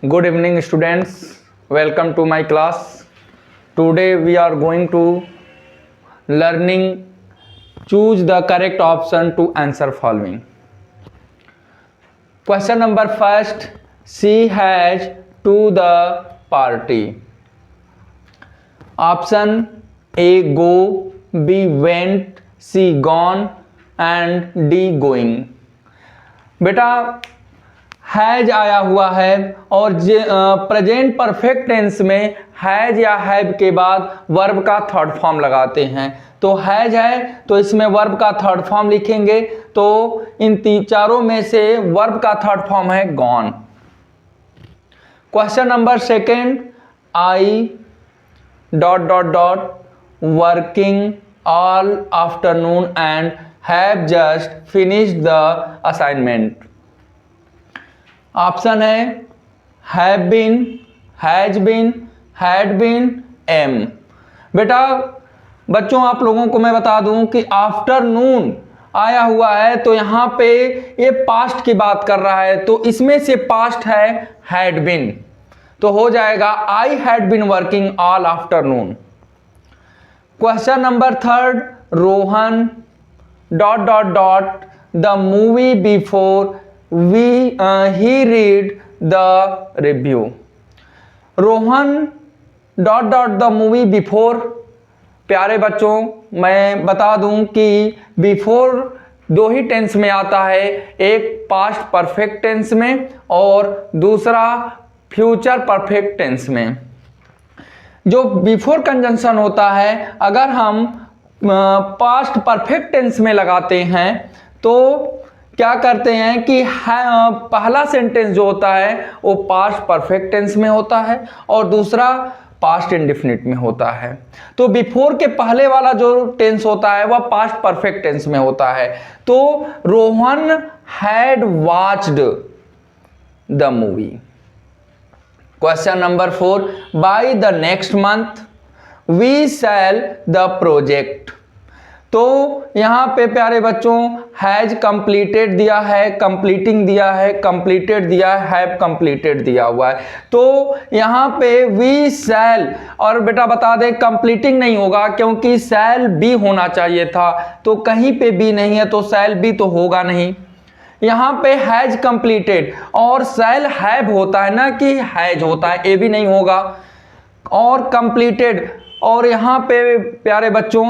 Good evening, students. Welcome to my class. Today we are going to learning choose the correct option to answer following. Question number first. She has to the party. Option A go, B went, C gone and D going. बेटा has आया हुआ है और present perfect tense में has या have के बाद verb का थर्ड फॉर्म लगाते हैं। तो हैज है तो इसमें वर्ब का थर्ड फॉर्म लिखेंगे, तो इन चारों में से वर्ब का थर्ड फॉर्म है gone. Question number second, I dot dot dot working all afternoon and have just finished the assignment. Option है have been, has been, had been, am. बेटा बच्चों आप लोगों को मैं बता दूं कि आफ्टरनून आया हुआ है तो यहां पे ये पास्ट की बात कर रहा है, तो इसमें से पास्ट है हैड बीन, तो हो जाएगा I had been working all afternoon. Question number third, Rohan dot dot dot the movie before he read the review। Rohan dot dot the movie before. प्यारे बच्चों मैं बता दूं कि बिफोर दो ही टेंस में आता है, एक पास्ट परफेक्ट टेंस में और दूसरा फ्यूचर परफेक्ट टेंस में। जो बिफोर कंजंक्शन होता है अगर हम पास्ट परफेक्ट टेंस में लगाते हैं तो क्या करते हैं कि पहला सेंटेंस जो होता है वो पास्ट परफेक्ट टेंस में होता है और दूसरा पास्ट इंडेफिनिट में होता है। तो बिफोर के पहले वाला जो टेंस होता है वह पास्ट परफेक्ट टेंस में होता है। तो Rohan had watched the movie. Question number 4, by the next month we sell the project. तो यहां पे प्यारे बच्चों हैज कंप्लीटेड दिया है, कंप्लीटिंग दिया है, कंप्लीटेड दिया है, हैव कंप्लीटेड दिया हुआ है। तो यहां पे वी सेल, और बेटा बता दें कंप्लीटिंग नहीं होगा क्योंकि सेल बी होना चाहिए था, तो कहीं पे बी नहीं है तो सेल बी तो होगा नहीं। यहां पे हैज कंप्लीटेड और सेल हैव होता है ना कि हैज होता है, ए भी नहीं होगा। और कंप्लीटेड, और यहां पे प्यारे बच्चों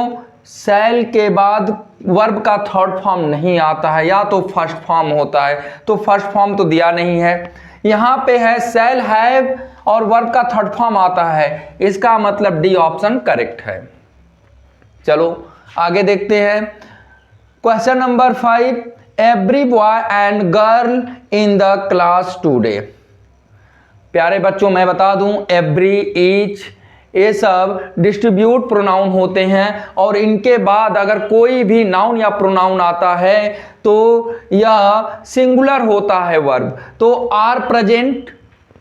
सेल के बाद वर्ब का थर्ड फॉर्म नहीं आता है, या तो फर्स्ट फॉर्म होता है, तो फर्स्ट फॉर्म तो दिया नहीं है। यहां पे है सेल हैव और वर्ब का थर्ड फॉर्म आता है, इसका मतलब डी ऑप्शन करेक्ट है। चलो आगे देखते हैं। Question number 5, every boy and girl in the class today. प्यारे बच्चों मैं बता दूं एवरी, ईच ये सब डिस्ट्रीब्यूट प्रोनाउन होते हैं और इनके बाद अगर कोई भी नाउन या प्रोनाउन आता है तो यह सिंगुलर होता है वर्ब। तो आर प्रेजेंट,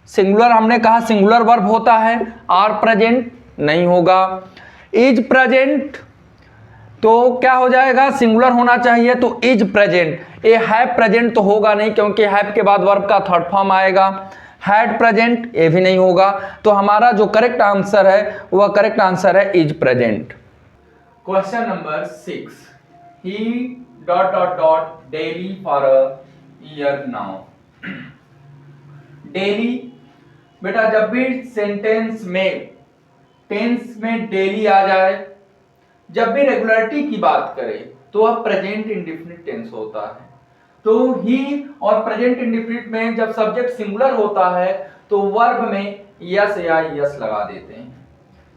सिंगुलर हमने कहा सिंगुलर वर्ब होता है, आर प्रेजेंट नहीं होगा। इज प्रेजेंट तो क्या हो जाएगा, सिंगुलर होना चाहिए तो इज प्रेजेंट। ये हैव प्रेजेंट तो होगा नहीं क्योंकि हैव के बाद वर्ब का थर्ड फॉर्म आएगा। हैड प्रेजेंट ये भी नहीं होगा, तो हमारा जो करेक्ट आंसर है वह करेक्ट आंसर है is present. Question number 6, he dot dot dot daily for a year now. Daily बेटा जब भी सेंटेंस में टेंस में डेली आ जाए, जब भी रेगुलरिटी की बात करें तो वह प्रेजेंट इंडेफिनिट टेंस होता है। तो ही और प्रेजेंट इंडेफिनिट में जब सब्जेक्ट सिंगुलर होता है तो वर्ब में यस या यस लगा देते हैं।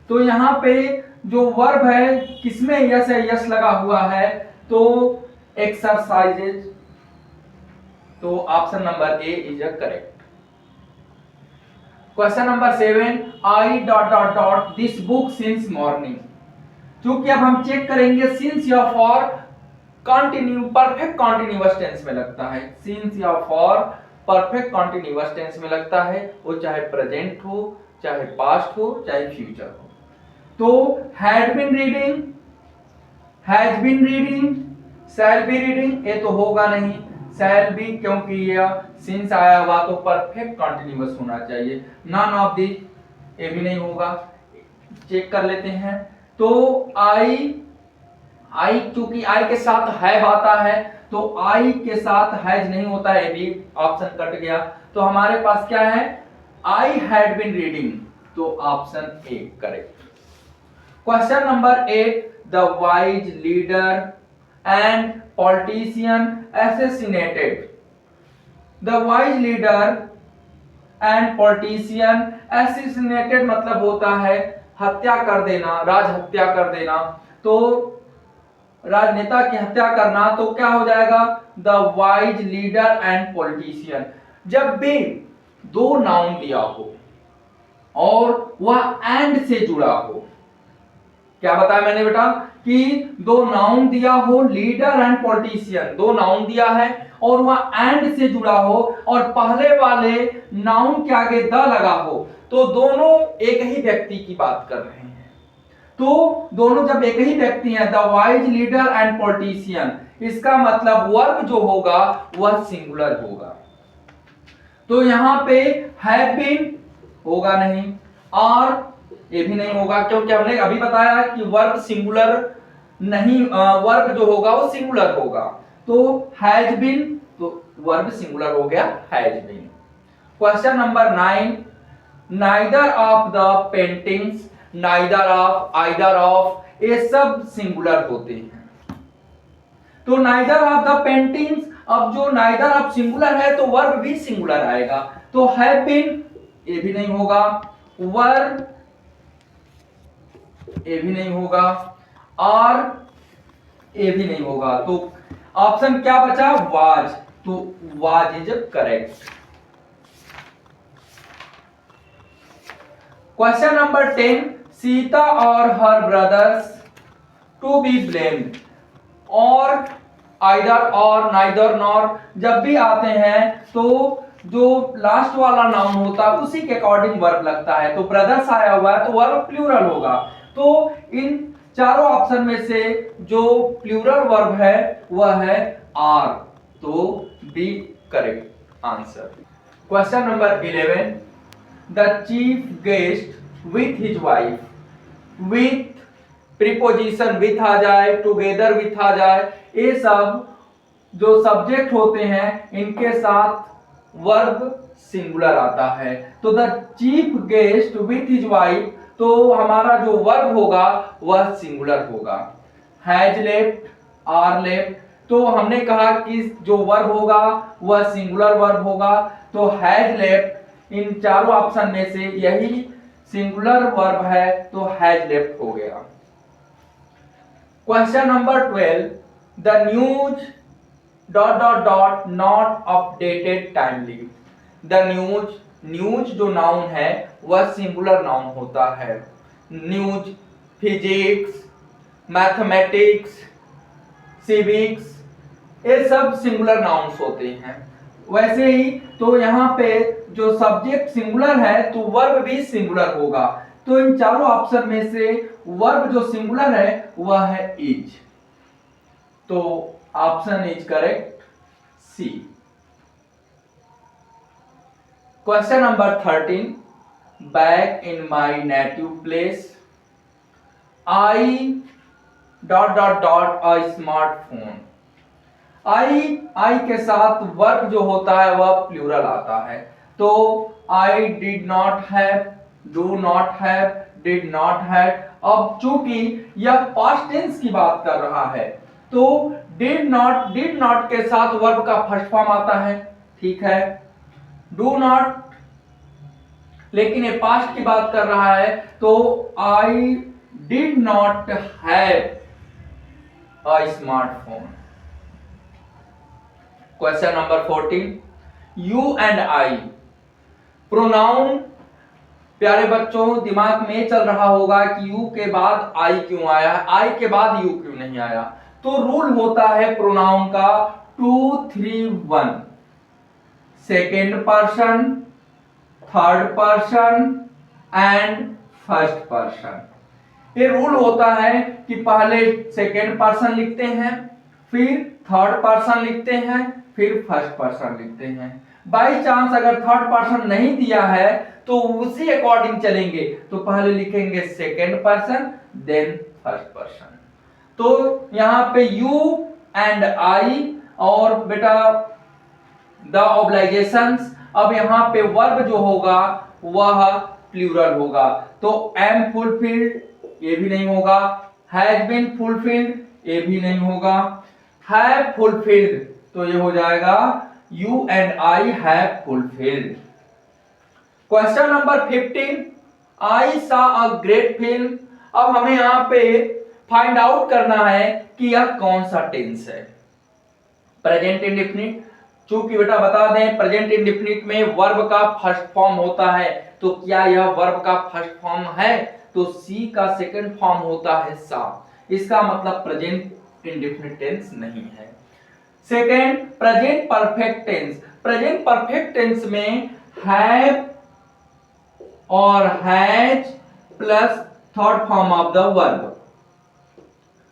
तो यहां पे जो वर्ब है किसमें यस या यस लगा हुआ है, तो एक्सरसाइजेज, तो option number A is a correct. Question number 7, I dot dot dot this book since morning. क्योंकि अब हम चेक करेंगे सिंस या for continue perfect continuous tense में लगता है, सिंस या फॉर परफेक्ट कॉन्टिन्यूअस टेंस में लगता है, वो चाहे प्रेजेंट हो, चाहे पास्ट हो, चाहे फ्यूचर हो। तो had been reading, has been reading, shall be reading ये तो होगा नहीं, शैल बी, क्योंकि यह सिंस आया हुआ तो परफेक्ट कंटिन्यूअस होना चाहिए। नन ऑफ दी, ये भी नहीं होगा। चेक कर लेते हैं। तो आई चूंकि आई के साथ हैव आता है तो आई के साथ हैज नहीं होता है, भी ऑप्शन कट गया। तो हमारे पास क्या है, आई हैड बीन रीडिंग, तो option A correct. Question number 8, the wise leader and politician assassinated। The wise leader and politician assassinated मतलब होता है हत्या कर देना, राज हत्या कर देना। तो राजनेता की हत्या करना, तो क्या हो जाएगा, the wise leader and politician. जब भी दो नाउन दिया हो और वह एंड से जुड़ा हो, क्या बताया मैंने बेटा कि दो नाउन दिया हो, लीडर एंड पॉलिटिशियन, दो नाउन दिया है और वह एंड से जुड़ा हो और पहले वाले नाउन के आगे द लगा हो, तो दोनों एक ही व्यक्ति की बात कर रहे हैं। तो दोनों जब एक ही व्यक्ति हैं, the wise leader and politician, इसका मतलब वर्ब जो होगा वह सिंगुलर होगा। तो यहां पे हैव बीन होगा नहीं, और ये भी नहीं होगा, क्योंकि हमने अभी बताया कि वर्ब सिंगुलर नहीं, वर्ब जो होगा वो सिंगुलर होगा। तो हैज बीन, तो वर्ब सिंगुलर हो गया has been. Question number 9, neither of the paintings, neither of, either of, ये सब सिंगुलर होते हैं। तो नाइदर ऑफ द पेंटिंग्स, अब जो नाइदर ऑफ सिंगुलर है तो वर्ब भी सिंगुलर आएगा। तो हैव बीन, ये भी नहीं होगा, वर्ब ये भी नहीं होगा, और ये भी नहीं होगा। तो ऑप्शन क्या बचा, वाज, तो was is correct. Question number 10, Sita और हर ब्रदर्स टू बी ब्लेम्ड, और आइदर और, नाइदर नॉर जब भी आते हैं तो जो लास्ट वाला नाउन होता है उसी के अकॉर्डिंग वर्ब लगता है। तो ब्रदर्स आया हुआ है तो वर्ब प्लूरल होगा। तो इन चारों ऑप्शन में से जो प्लूरल वर्ब है वह है आर, तो B correct answer. Question number 11, the chief guest with his wife, with preposition with आ जाए, टुगेदर विथ आ जाए, ये सब जो सब्जेक्ट होते हैं इनके साथ वर्ब सिंगुलर आता है। तो the chief guest with his wife, तो हमारा जो वर्ब होगा वह सिंगुलर होगा। हैज लेफ्ट, आर लेफ्ट, तो हमने कहा कि जो वर्ब होगा वह सिंगुलर वर्ब होगा। तो हैज लेफ्ट इन चारों ऑप्शन में से यही सिंगुलर वर्ब है, तो हैज लेफ्ट हो गया। Question number 12, the news dot dot dot not updated timely. The news, news जो नाउन है वह सिंगुलर नाउन होता है। न्यूज, फिजिक्स, मैथमेटिक्स, सिविक्स, ये सब सिंगुलर नाउन्स होते हैं। वैसे ही तो यहाँ पे जो सब्जेक्ट सिंगुलर है तो वर्ब भी सिंगुलर होगा। तो इन चारों ऑप्शन में से वर्ब जो सिंगुलर है वह है इज, तो option is correct C. Question number 13, back in my native place, I dot dot dot a smartphone. I के साथ वर्ब जो होता है वह प्लूरल आता है। तो I did not have, do not have, did not have. अब चूंकि यह पास्ट टेंस की बात कर रहा है तो डिड नॉट के साथ वर्ब का फर्स्ट फॉर्म आता है, ठीक है। डू नॉट, लेकिन ये पास्ट की बात कर रहा है तो I did not have a smartphone. Question number 14, you and I pronoun. प्यारे बच्चों दिमाग में चल रहा होगा कि यू के बाद आई क्यों आया, आई के बाद यू क्यों नहीं आया। तो रूल होता है प्रोनाउन का 2 3 1, second person, third person and first person. ये रूल होता है कि पहले सेकेंड पर्सन लिखते हैं, फिर थर्ड पर्सन लिखते हैं, फिर फर्स्ट पर्सन लिखते हैं। बाई चांस अगर थर्ड पर्सन नहीं दिया है तो उसी अकॉर्डिंग चलेंगे, तो पहले लिखेंगे second person then first person. तो यहां पे यू एंड आई और बेटा द ऑब्लाइजेशंस, अब यहां पे वर्ब जो होगा वह प्लूरल होगा, तो एम फुलफिल्ड ये भी नहीं होगा, हैज बीन फुलफिल्ड ये भी नहीं होगा, हैव फुलफिल्ड तो ये हो जाएगा you and I have fulfilled. Question number 15, आई सा अ ग्रेट फिल्म। अब हमें यहां पे फाइंड आउट करना है कि यह कौन सा टेंस है। प्रेजेंट इंडेफिनिट, चूंकि बेटा बता दें प्रेजेंट इंडेफिनिट में वर्ब का फर्स्ट फॉर्म होता है, तो क्या यह वर्ब का फर्स्ट फॉर्म है? तो सी का सेकंड फॉर्म होता है सा, इसका मतलब प्रेजेंट इंडेफिनिट टेंस नहीं है। Second, present perfect tense. Present perfect tense में हैव और has plus third form of the verb,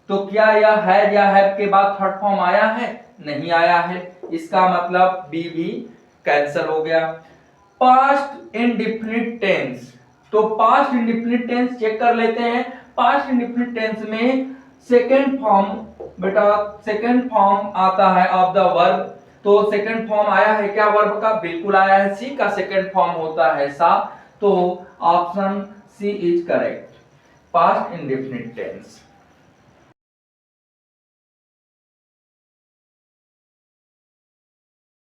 तो क्या यह हैज या हैव के बाद थर्ड फॉर्म आया है? नहीं आया है, इसका मतलब बी भी कैंसिल हो गया। पास्ट इंडेफिनिट टेंस, तो पास्ट इंडेफिनिट टेंस चेक कर लेते हैं। पास्ट इंडेफिनिट टेंस में सेकंड फॉर्म बेटा सेकंड फॉर्म आता है ऑफ द वर्ब, तो सेकंड फॉर्म आया है क्या वर्ब का? बिल्कुल आया है, सी का सेकंड फॉर्म होता है सा, तो option C is correct, past indefinite tense.